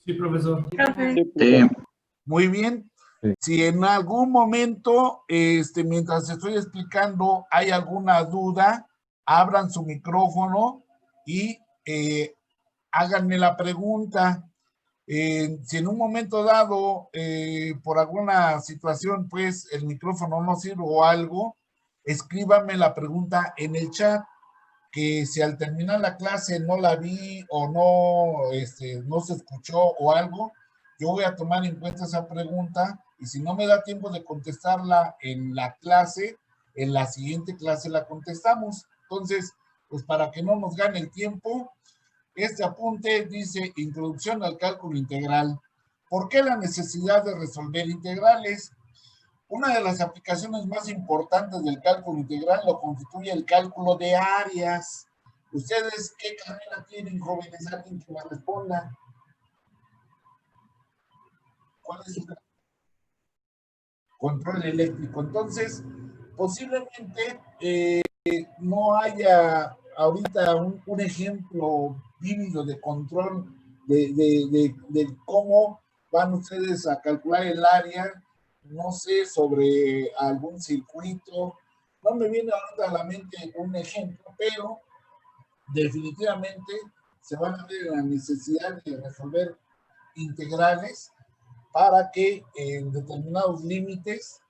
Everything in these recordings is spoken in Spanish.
Sí, profesor. Sí. Muy bien. Sí. Si en algún momento, mientras estoy explicando, hay alguna duda, abran su micrófono y háganme la pregunta. Si en un momento dado, por alguna situación, pues el micrófono no sirve o algo, escríbanme la pregunta en el chat, que si al terminar la clase no la vi o no se escuchó o algo, yo voy a tomar en cuenta esa pregunta y si no me da tiempo de contestarla en la clase, en la siguiente clase la contestamos. Entonces, pues para que no nos gane el tiempo, este apunte dice Introducción al cálculo integral. ¿Por qué la necesidad de resolver integrales? Una de las aplicaciones más importantes del cálculo integral lo constituye el cálculo de áreas. ¿Ustedes qué carrera tienen, jóvenes? ¿Alguien que me responda? ¿Cuál es su control eléctrico? Entonces, posiblemente no haya ahorita un ejemplo vívido de control de cómo van ustedes a calcular el área, no sé, sobre algún circuito. No me viene ahorita a la mente un ejemplo, pero definitivamente se van a ver la necesidad de resolver integrales para que en determinados límites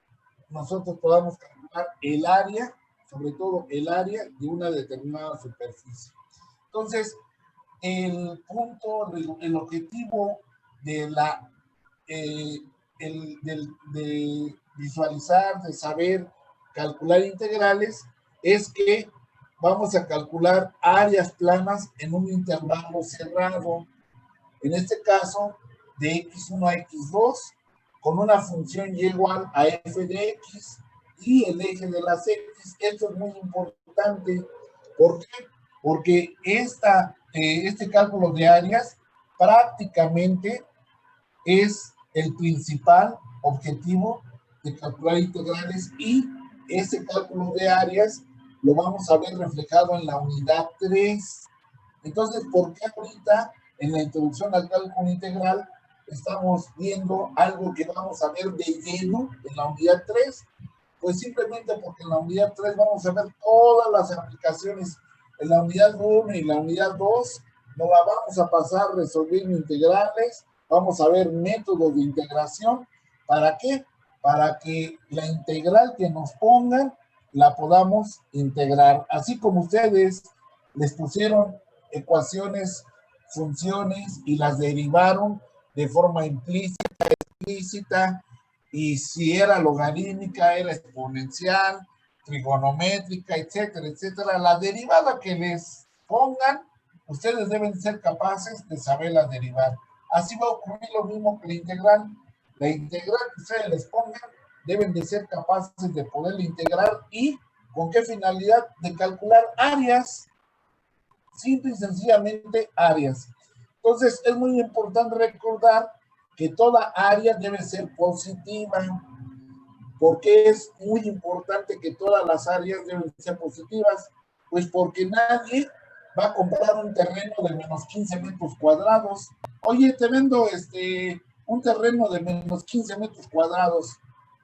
nosotros podamos calcular el área, sobre todo el área de una determinada superficie. Entonces, el punto, el objetivo de de visualizar, de saber calcular integrales, es que vamos a calcular áreas planas en un intervalo cerrado. En este caso, de x1 a x2, con una función y igual a f de x y el eje de las x. Esto es muy importante. ¿Por qué? Porque este cálculo de áreas prácticamente es el principal objetivo de calcular integrales y ese cálculo de áreas lo vamos a ver reflejado en la unidad 3. Entonces, ¿por qué ahorita en la introducción al cálculo integral estamos viendo algo que vamos a ver de lleno en la unidad 3? Pues simplemente porque en la unidad 3 vamos a ver todas las aplicaciones. En la unidad 1 y la unidad 2 nos la vamos a pasar resolviendo integrales, vamos a ver métodos de integración. ¿Para qué? Para que la integral que nos pongan la podamos integrar. Así como ustedes les pusieron ecuaciones, funciones y las derivaron de forma implícita, explícita, y si era logarítmica, era exponencial, trigonométrica, etcétera, etcétera. La derivada que les pongan, ustedes deben ser capaces de saberla derivar. Así va a ocurrir lo mismo que la integral. La integral que ustedes les pongan, deben de ser capaces de poderla integrar y ¿con qué finalidad? De calcular áreas. Simple y sencillamente áreas. Entonces, es muy importante recordar que toda área debe ser positiva. ¿Por qué es muy importante que todas las áreas deben ser positivas? Pues porque nadie va a comprar un terreno de menos 15 metros cuadrados. Oye, te vendo un terreno de menos 15 metros cuadrados.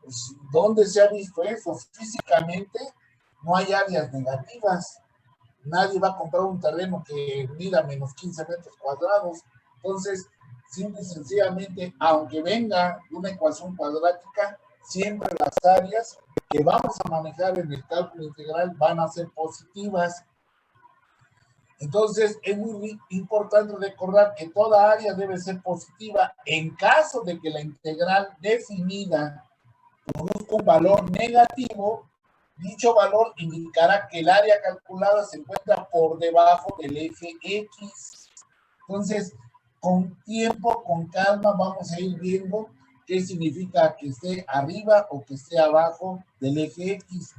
Pues, ¿dónde se ha visto eso? Físicamente no hay áreas negativas. Nadie va a comprar un terreno que mida menos 15 metros cuadrados. Entonces, simple y sencillamente, aunque venga una ecuación cuadrática, siempre las áreas que vamos a manejar en el cálculo integral van a ser positivas. Entonces, es muy importante recordar que toda área debe ser positiva. En caso de que la integral definida produzca un valor negativo, dicho valor indicará que el área calculada se encuentra por debajo del eje X. Entonces, con tiempo, con calma, vamos a ir viendo qué significa que esté arriba o que esté abajo del eje X.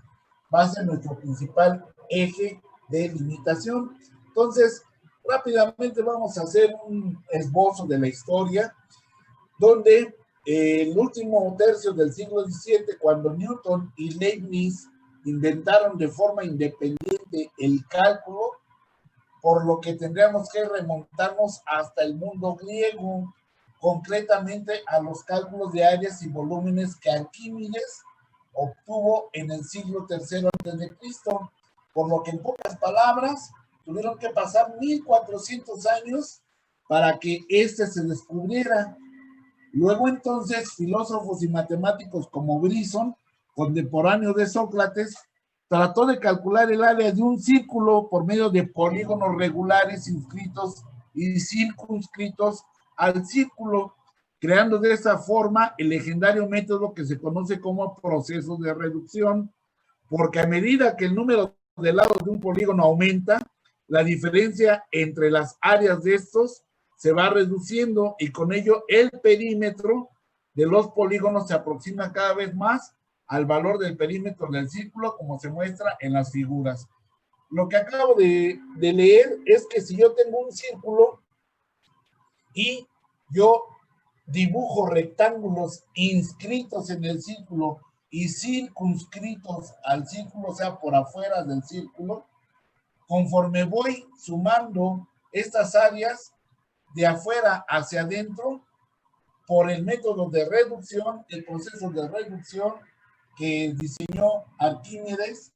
Va a ser nuestro principal eje de limitación. Entonces, rápidamente vamos a hacer un esbozo de la historia, donde el último tercio del siglo XVII, cuando Newton y Leibniz inventaron de forma independiente el cálculo, por lo que tendríamos que remontarnos hasta el mundo griego. concretamente a los cálculos de áreas y volúmenes que Arquímedes obtuvo en el siglo III a.C., por lo que en pocas palabras tuvieron que pasar 1400 años para que éste se descubriera. Luego entonces filósofos y matemáticos como Bryson, contemporáneo de Sócrates, trató de calcular el área de un círculo por medio de polígonos regulares inscritos y circunscritos al círculo, creando de esa forma el legendario método que se conoce como proceso de reducción, porque a medida que el número de lados de un polígono aumenta, la diferencia entre las áreas de estos se va reduciendo y con ello el perímetro de los polígonos se aproxima cada vez más al valor del perímetro del círculo, como se muestra en las figuras. Lo que acabo de leer es que si yo tengo un círculo y yo dibujo rectángulos inscritos en el círculo y circunscritos al círculo, o sea, por afuera del círculo, conforme voy sumando estas áreas de afuera hacia adentro, por el método de reducción, el proceso de reducción que diseñó Arquímedes,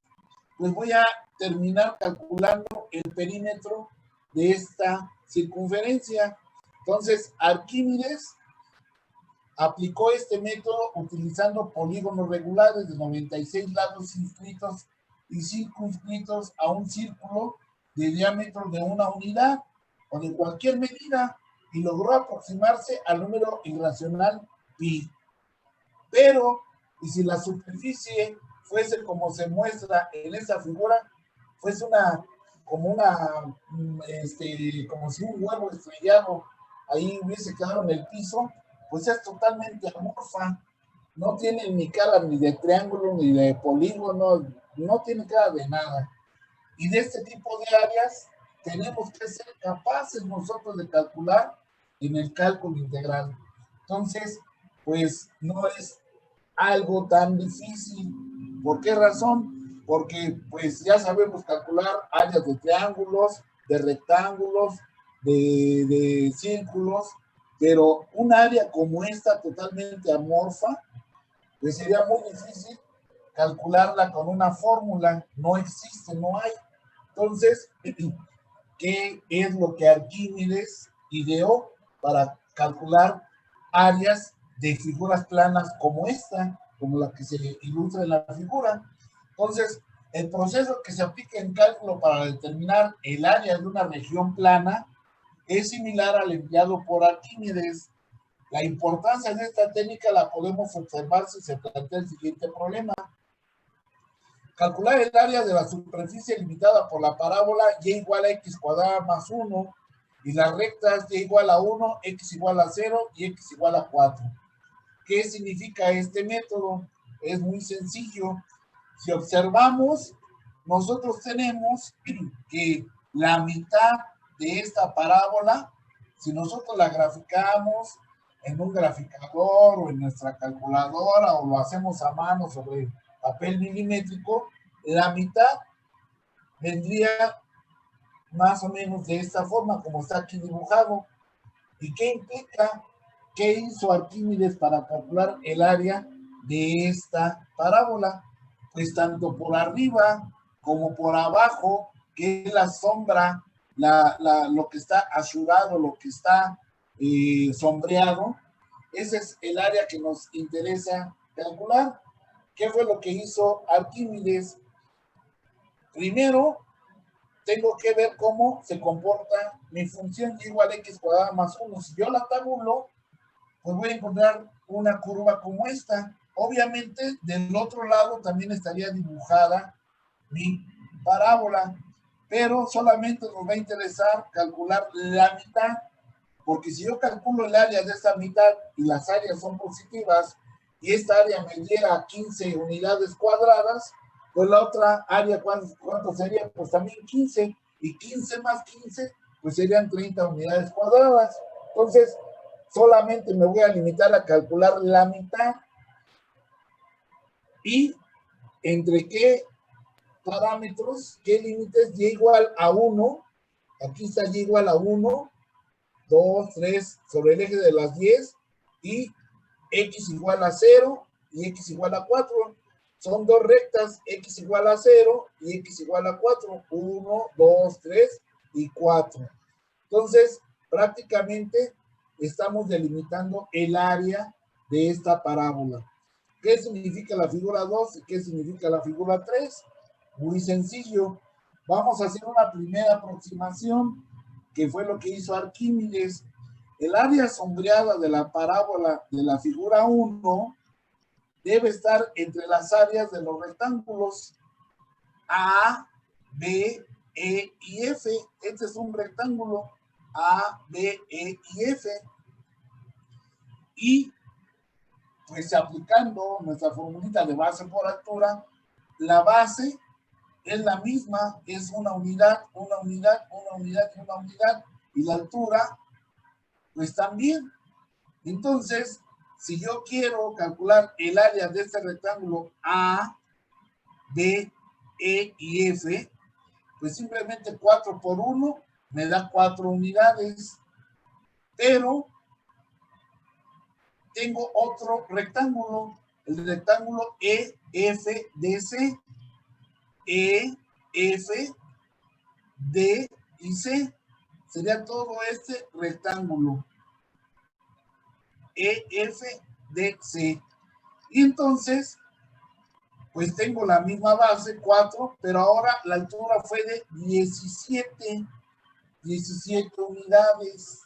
pues voy a terminar calculando el perímetro de esta circunferencia. Entonces, Arquímedes aplicó este método utilizando polígonos regulares de 96 lados inscritos y circunscritos a un círculo de diámetro de una unidad o de cualquier medida, y logró aproximarse al número irracional pi. Pero, y si la superficie fuese como se muestra en esa figura, fuese como si un huevo estrellado ahí hubiese quedado en el piso, pues es totalmente amorfa, no tiene ni cara ni de triángulo, ni de polígono, no tiene cara de nada. Y de este tipo de áreas tenemos que ser capaces nosotros de calcular en el cálculo integral. Entonces, pues no es algo tan difícil. ¿Por qué razón? Porque pues ya sabemos calcular áreas de triángulos, de rectángulos, de círculos, pero un área como esta totalmente amorfa, pues sería muy difícil calcularla con una fórmula. No existe, no hay. Entonces, ¿qué es lo que Arquímedes ideó para calcular áreas de figuras planas como esta, como la que se ilustra en la figura? Entonces, el proceso que se aplica en cálculo para determinar el área de una región plana es similar al empleado por Arquímedes. La importancia de esta técnica la podemos observar si se plantea el siguiente problema. Calcular el área de la superficie limitada por la parábola y igual a x cuadrada más 1 y las rectas y igual a 1, x igual a 0 y x igual a 4. ¿Qué significa este método? Es muy sencillo. Si observamos, nosotros tenemos que la mitad de esta parábola, si nosotros la graficamos en un graficador o en nuestra calculadora o lo hacemos a mano sobre papel milimétrico, la mitad vendría más o menos de esta forma, como está aquí dibujado. ¿Y qué implica? ¿Qué hizo Arquímedes para calcular el área de esta parábola? Pues tanto por arriba como por abajo, que es la sombra, lo que está azulado, lo que está sombreado, ese es el área que nos interesa calcular. ¿Qué fue lo que hizo Arquímedes? Primero, tengo que ver cómo se comporta mi función y igual a x cuadrada más 1. Si yo la tabulo, pues voy a encontrar una curva como esta. Obviamente, del otro lado también estaría dibujada mi parábola, pero solamente nos va a interesar calcular la mitad, porque si yo calculo el área de esta mitad y las áreas son positivas, y esta área me diera 15 unidades cuadradas, pues la otra área, ¿cuánto sería? Pues también 15, y 15 más 15, pues serían 30 unidades cuadradas. Entonces, solamente me voy a limitar a calcular la mitad. ¿Y entre qué parámetros, qué límites? Y igual a 1, aquí está y igual a 1, 2, 3 sobre el eje de las 10 y x igual a 0 y x igual a 4. Son dos rectas, x igual a 0 y x igual a 4. 1, 2, 3 y 4. Entonces, prácticamente estamos delimitando el área de esta parábola. ¿Qué significa la figura 2 y qué significa la figura 3? Muy sencillo. Vamos a hacer una primera aproximación, que fue lo que hizo Arquímedes. El área sombreada de la parábola de la figura 1 debe estar entre las áreas de los rectángulos A, B, E y F. Este es un rectángulo A, B, E y F. Y pues aplicando nuestra formulita de base por altura, la base es la misma, es una unidad, una unidad, una unidad y una unidad, y la altura, pues también. Entonces, si yo quiero calcular el área de este rectángulo A, B, E y F, pues simplemente 4 por 1 me da 4 unidades, pero tengo otro rectángulo, el rectángulo EFDC, E, F, D y C. Sería todo este rectángulo EFDC. Y entonces, pues tengo la misma base, 4, pero ahora la altura fue de 17 unidades.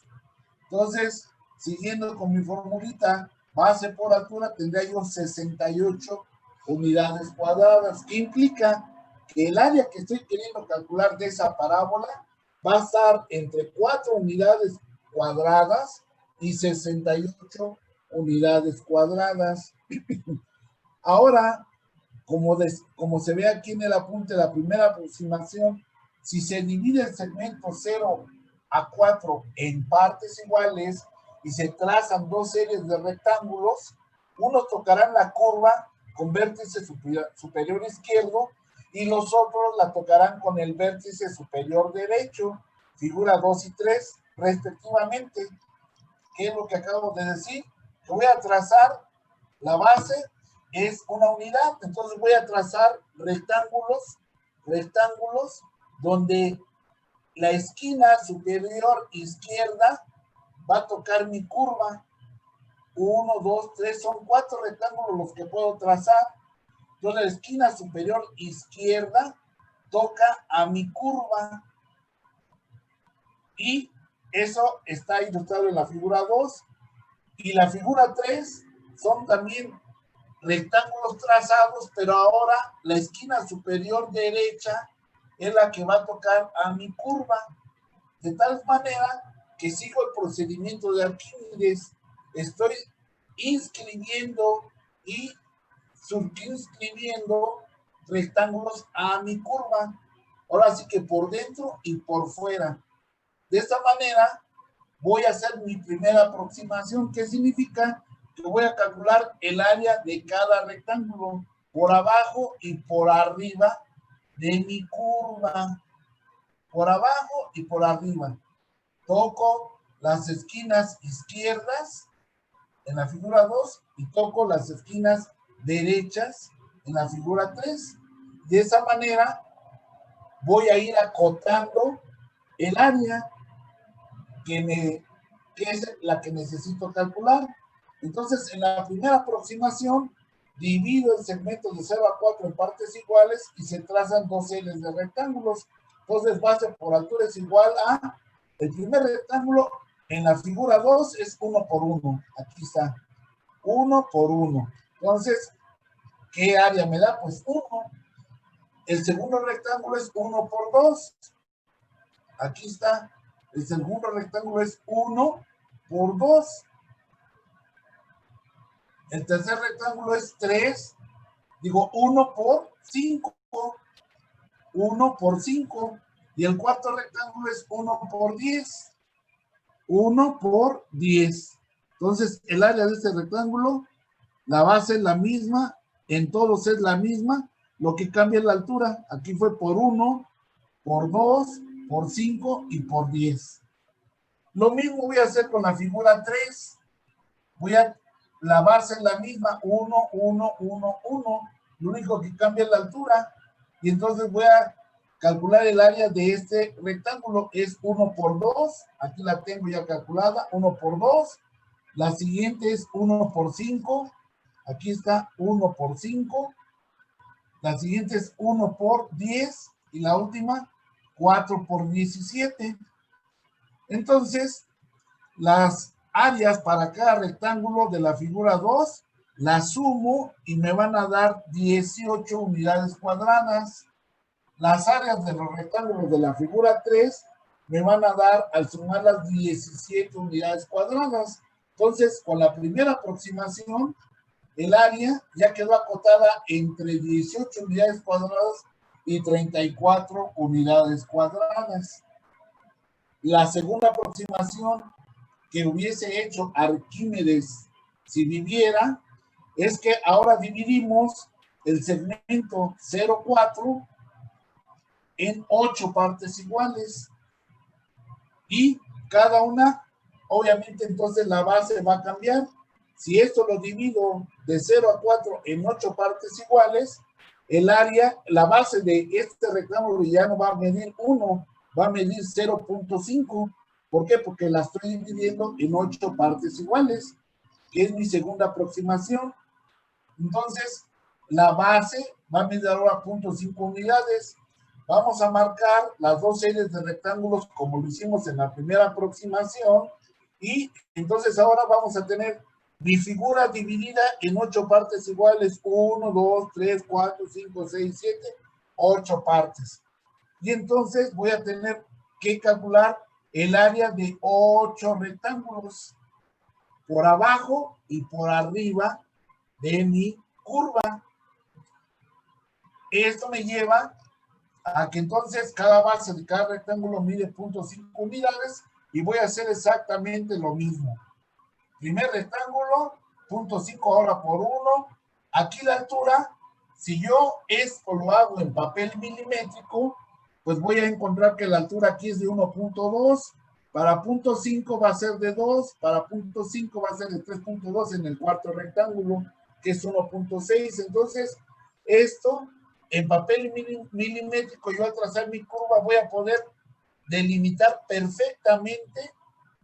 Entonces, siguiendo con mi formulita, base por altura, tendría yo 68 unidades cuadradas, que implica que el área que estoy queriendo calcular de esa parábola va a estar entre 4 unidades cuadradas y 68 unidades cuadradas. Ahora, como se ve aquí en el apunte, la primera aproximación, si se divide el segmento 0 a 4 en partes iguales y se trazan dos series de rectángulos, unos tocarán la curva con vértice superior izquierdo y los otros la tocarán con el vértice superior derecho, figura 2 y 3, respectivamente. ¿Qué es lo que acabo de decir? Que voy a trazar la base, es una unidad, entonces voy a trazar rectángulos donde la esquina superior izquierda va a tocar mi curva. 1, 2, 3, son 4 rectángulos los que puedo trazar. Entonces la esquina superior izquierda toca a mi curva. Y eso está ilustrado en la figura 2. Y la figura 3 son también rectángulos trazados, pero ahora la esquina superior derecha es la que va a tocar a mi curva, de tal manera que sigo el procedimiento de Arquímedes. Estoy inscribiendo y subinscribiendo rectángulos a mi curva, ahora sí que por dentro y por fuera. De esta manera voy a hacer mi primera aproximación, que significa que voy a calcular el área de cada rectángulo por abajo y por arriba de mi curva. Por abajo y por arriba. Toco las esquinas izquierdas en la figura 2 y toco las esquinas derechas en la figura 3. De esa manera voy a ir acotando el área que es la que necesito calcular. Entonces, en la primera aproximación, divido el segmento de 0 a 4 en partes iguales y se trazan dos series de rectángulos. Entonces, base por altura es igual a, el primer rectángulo en la figura 2 es 1 por 1. Aquí está, 1 por 1. Entonces, ¿qué área me da? Pues 1. El segundo rectángulo es 1 por 2. Aquí está. El segundo rectángulo es 1 por 2. El tercer rectángulo es 3. Digo, 1 por 5. 1 por 5. Y el cuarto rectángulo es 1 por 10. 1 por 10. Entonces, el área de este rectángulo, la base es la misma, en todos es la misma, lo que cambia es la altura. Aquí fue por 1, por 2, por 5 y por 10. Lo mismo voy a hacer con la figura 3. La base es la misma, 1, 1, 1, 1. Lo único que cambia es la altura. Y entonces voy a calcular el área de este rectángulo. Es 1 por 2. Aquí la tengo ya calculada, 1 por 2. La siguiente es 1 por 5. Aquí está 1 por 5. La siguiente es 1 por 10. Y la última, 4 por 17. Entonces, las áreas para cada rectángulo de la figura 2 las sumo y me van a dar 18 unidades cuadradas. Las áreas de los rectángulos de la figura 3 me van a dar, al sumar las 17 unidades cuadradas. Entonces, con la primera aproximación, el área ya quedó acotada entre 18 unidades cuadradas y 34 unidades cuadradas. La segunda aproximación que hubiese hecho Arquímedes si viviera es que ahora dividimos el segmento 0,4 en 8 partes iguales y cada una, obviamente entonces la base va a cambiar. Si esto lo divido de 0 a 4 en 8 partes iguales, el área, la base de este rectángulo ya no va a medir 1, va a medir 0.5. ¿Por qué? Porque la estoy dividiendo en 8 partes iguales, que es mi segunda aproximación. Entonces, la base va a medir ahora 0.5 unidades. Vamos a marcar las dos series de rectángulos como lo hicimos en la primera aproximación. Y entonces ahora vamos a tener mi figura dividida en 8 partes iguales. 1, 2, 3, 4, 5, 6, 7, 8 partes. Y entonces voy a tener que calcular el área de 8 rectángulos por abajo y por arriba de mi curva. Esto me lleva a que entonces cada base de cada rectángulo mide 0.5 unidades y voy a hacer exactamente lo mismo. Primer rectángulo, 0.5 ahora por 1. Aquí la altura, si yo esto lo hago en papel milimétrico, pues voy a encontrar que la altura aquí es de 1.2. Para 0.5 va a ser de 2, para 0.5 va a ser de 3.2 en el cuarto rectángulo, que es 1.6. Entonces, esto en papel milimétrico, yo al trazar mi curva voy a poder delimitar perfectamente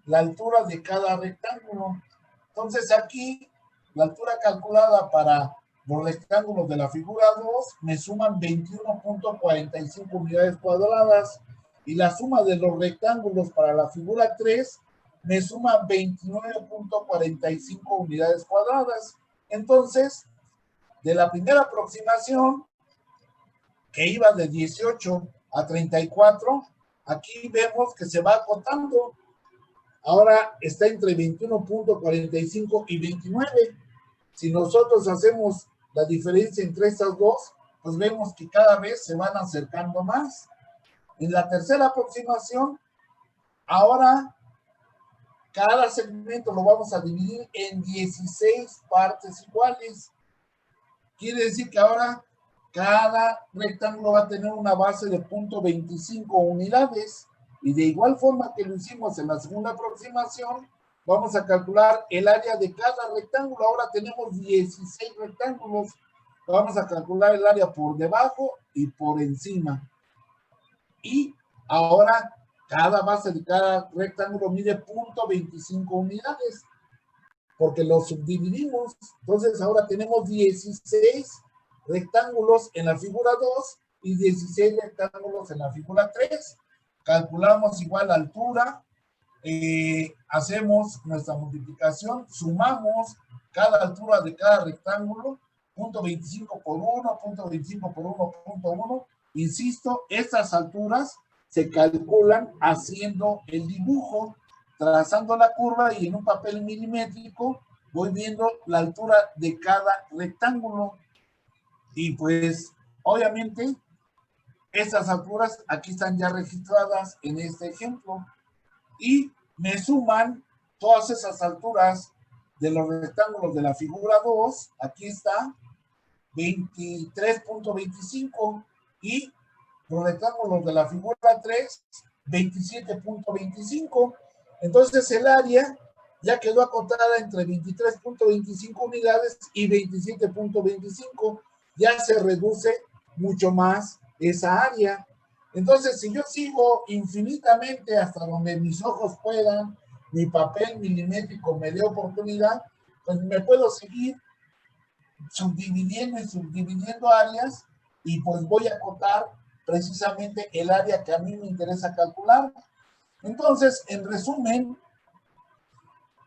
la altura de cada rectángulo. Entonces aquí, la altura calculada para los rectángulos de la figura 2 me suman 21.45 unidades cuadradas y la suma de los rectángulos para la figura 3 me suma 29.45 unidades cuadradas. Entonces, de la primera aproximación, que iba de 18 a 34, aquí vemos que se va acotando. Ahora está entre 21.45 y 29. Si nosotros hacemos la diferencia entre estas dos, pues vemos que cada vez se van acercando más. En la tercera aproximación, ahora cada segmento lo vamos a dividir en 16 partes iguales. Quiere decir que ahora cada rectángulo va a tener una base de 0.25 unidades. Y de igual forma que lo hicimos en la segunda aproximación, vamos a calcular el área de cada rectángulo. Ahora tenemos 16 rectángulos. Vamos a calcular el área por debajo y por encima. Y ahora cada base de cada rectángulo mide 0.25 unidades, porque lo subdividimos. Entonces ahora tenemos 16 rectángulos en la figura 2 y 16 rectángulos en la figura 3. Calculamos igual la altura, hacemos nuestra multiplicación, sumamos cada altura de cada rectángulo, 0.25 por 1, 0.25 por 1.1. Insisto, estas alturas se calculan haciendo el dibujo, trazando la curva, y en un papel milimétrico voy viendo la altura de cada rectángulo. Y pues, obviamente, estas alturas aquí están ya registradas en este ejemplo. Y me suman todas esas alturas de los rectángulos de la figura 2. Aquí está 23.25 y los rectángulos de la figura 3, 27.25. Entonces el área ya quedó acotada entre 23.25 unidades y 27.25. Ya se reduce mucho más esa área. Entonces, si yo sigo infinitamente hasta donde mis ojos puedan, mi papel milimétrico me dé oportunidad, pues me puedo seguir subdividiendo y subdividiendo áreas y pues voy a acotar precisamente el área que a mí me interesa calcular. Entonces, en resumen,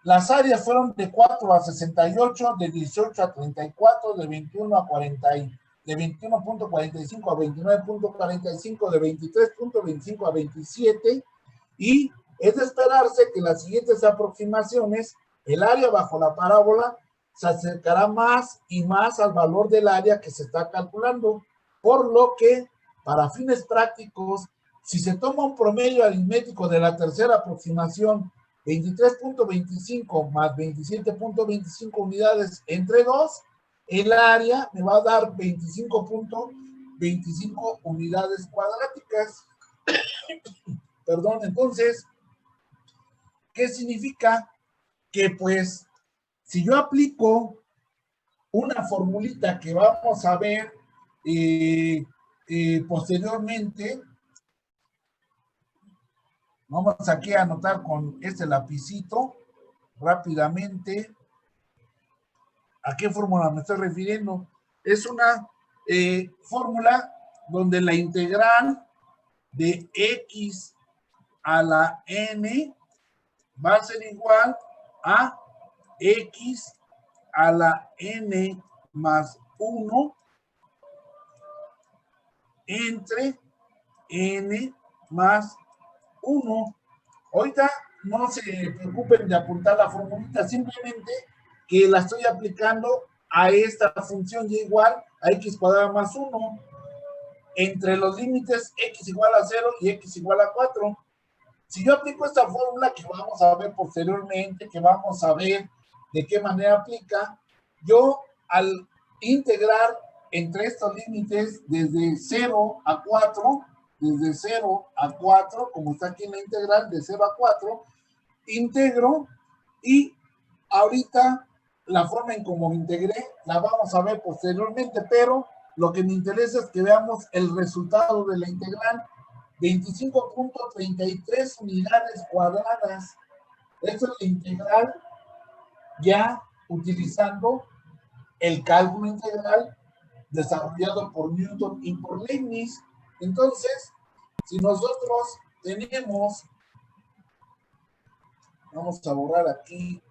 las áreas fueron de 4 a 68, de 18 a 34, de 21 a 40, de 21.45 a 29.45, de 23.25 a 27, y es de esperarse que las siguientes aproximaciones, el área bajo la parábola se acercará más y más al valor del área que se está calculando, por lo que, para fines prácticos, si se toma un promedio aritmético de la tercera aproximación, 23.25 más 27.25 unidades entre 2, el área me va a dar 25.25 unidades cuadráticas. Perdón, entonces, ¿qué significa? Que pues, si yo aplico una formulita que vamos a ver posteriormente, vamos aquí a anotar con este lapicito rápidamente a qué fórmula me estoy refiriendo. Es una fórmula donde la integral de x a la n va a ser igual a x a la n más 1 entre n más 1. Ahorita no se preocupen de apuntar la formulita, simplemente que la estoy aplicando a esta función y igual a x cuadrado más 1 entre los límites x igual a 0 y x igual a 4. Si yo aplico esta fórmula que vamos a ver posteriormente, que vamos a ver de qué manera aplica, yo al integrar entre estos límites desde 0 a 4, desde 0 a 4, como está aquí en la integral, de 0 a 4, integro y ahorita la forma en cómo integré la vamos a ver posteriormente, pero lo que me interesa es que veamos el resultado de la integral. 25.33 unidades cuadradas. Esto es la integral ya utilizando el cálculo integral desarrollado por Newton y por Leibniz. Entonces, si nosotros tenemos, vamos a borrar aquí,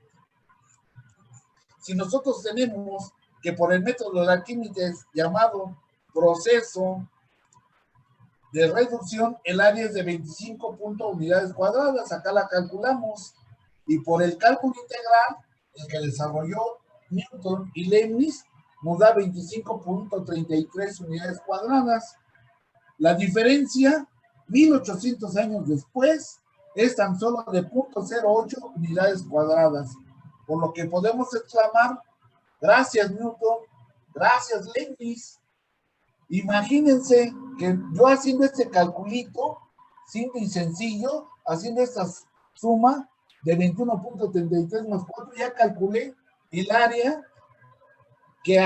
si nosotros tenemos que por el método de Arquímedes llamado proceso de reducción, el área es de 25 unidades cuadradas, acá la calculamos, y por el cálculo integral, el que desarrolló Newton y Leibniz, nos da 25.33 unidades cuadradas. La diferencia, 1800 años después, es tan solo de 0.08 unidades cuadradas, por lo que podemos exclamar, gracias Newton, gracias Leibniz. Imagínense que yo haciendo este calculito, simple y sencillo, haciendo esta suma de 21.33 más 4, ya calculé el área que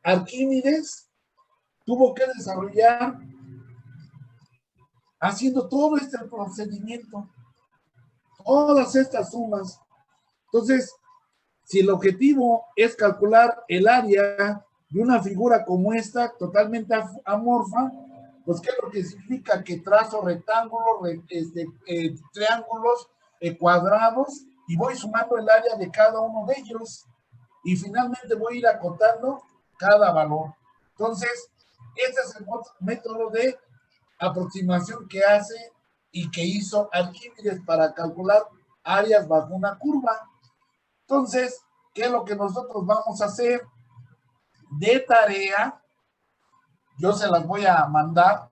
Arquímedes tuvo que desarrollar haciendo todo este procedimiento, todas estas sumas. Entonces, si el objetivo es calcular el área de una figura como esta, totalmente amorfa, pues ¿qué es lo que significa? Que trazo rectángulos, triángulos, cuadrados, y voy sumando el área de cada uno de ellos, y finalmente voy a ir acotando cada valor. Entonces, este es el método de aproximación que hace y que hizo Arquímedes para calcular áreas bajo una curva. Entonces, ¿qué es lo que nosotros vamos a hacer? De tarea, yo se las voy a mandar.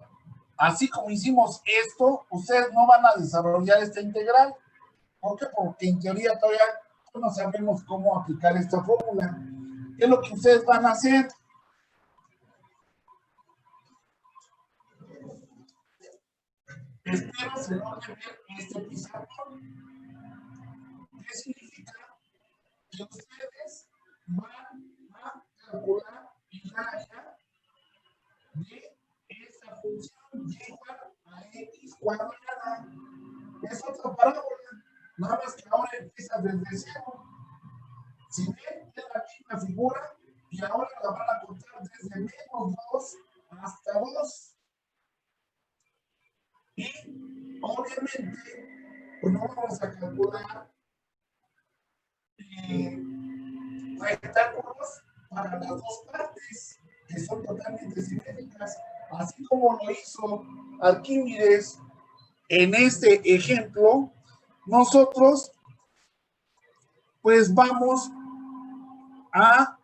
Así como hicimos esto, ustedes no van a desarrollar esta integral. ¿Por qué? Porque en teoría todavía no sabemos cómo aplicar esta fórmula. ¿Qué es lo que ustedes van a hacer? Espero se logre ver este pizarrón. ¿Qué significa? Que ustedes van a calcular el área de esa función y igual a x cuadrada. Es otra parábola, nada más que ahora empieza desde cero. Si ven, es la misma figura y ahora la van a contar desde menos 2 hasta 2. Y obviamente, pues no vamos a calcular rectángulos para las dos partes, que son totalmente simétricas, así como lo hizo Arquímedes en este ejemplo. Nosotros pues vamos a